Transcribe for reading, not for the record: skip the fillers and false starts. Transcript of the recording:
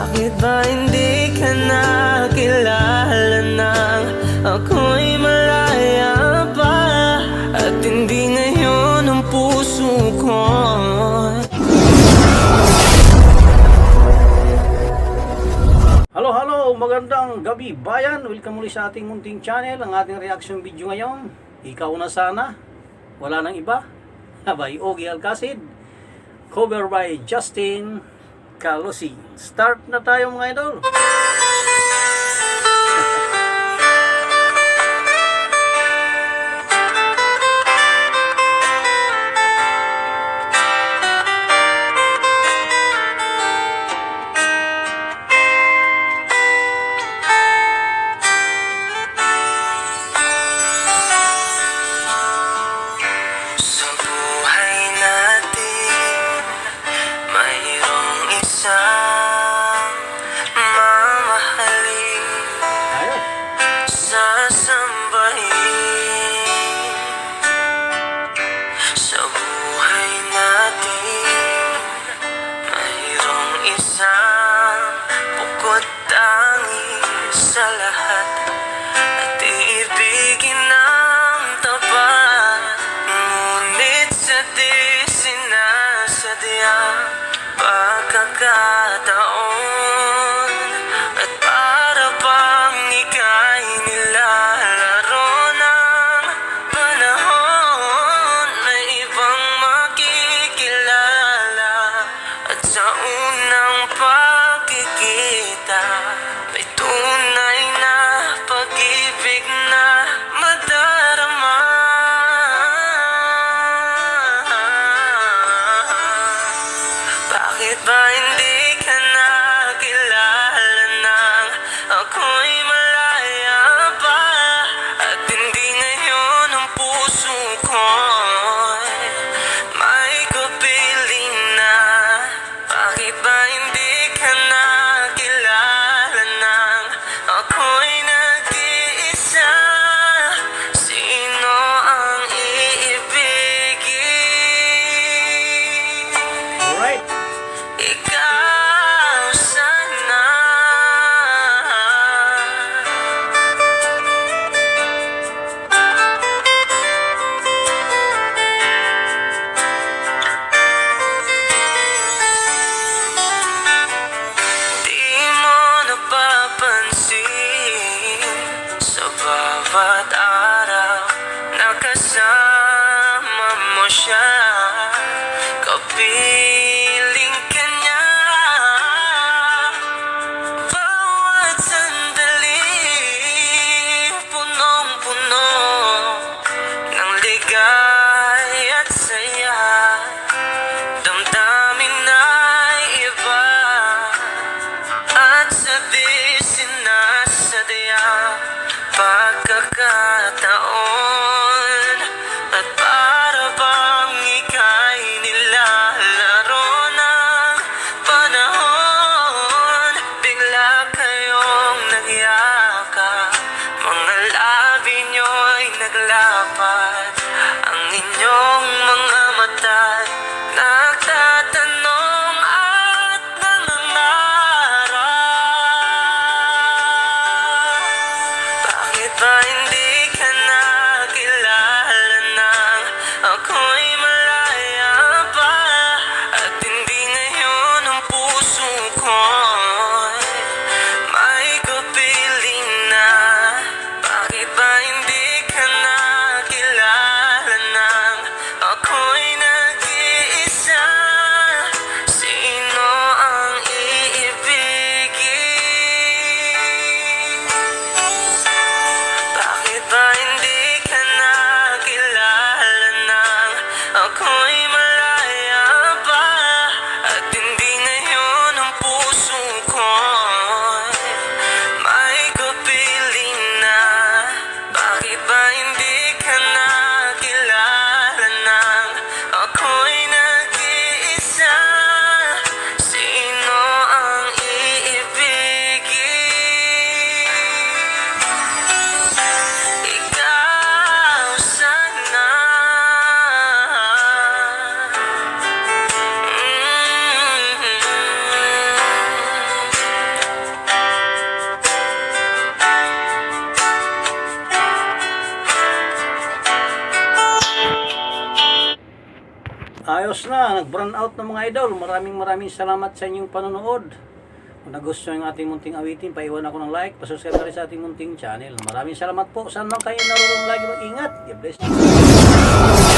Bakit ba hindi ka nakilala nang ako'y malaya pa? At hindi ngayon ang puso ko. Hello, magandang gabi bayan. Welcome muli sa ating munting channel. Ang ating reaction video ngayon, Ikaw Na Sana, Wala Nang Iba, by Ogie Alcacid, cover by Justin Calosi. Start na tayo mga idol. Sa lahat at iibigin ng tapat, ngunit sa di sinasadyang pagkakataon, at para bang ika'y nilalaro ng panahon, may ibang makikilala, at sa unang pagkikita may tunay na pag-ibig na madarama. Bakit ba hindi ka nakilala nang ako'y malaya pa? At hindi ngayon ang puso ko'y may kapiling na. Bakit ba hindi ka nakilala nang ako'y nag-iisa? Sino ang iibigin? Alright. Ikaw sana. Ayos na, nag-burn out ng mga idol. Maraming salamat sa inyong panonood. Kung nagustuhan yung ating munting awitin, paiwan ako ng like, pasubscribe na rin sa ating munting channel. Maraming salamat po. Saan man kayo naroon, lagi mag-ingat. God bless you.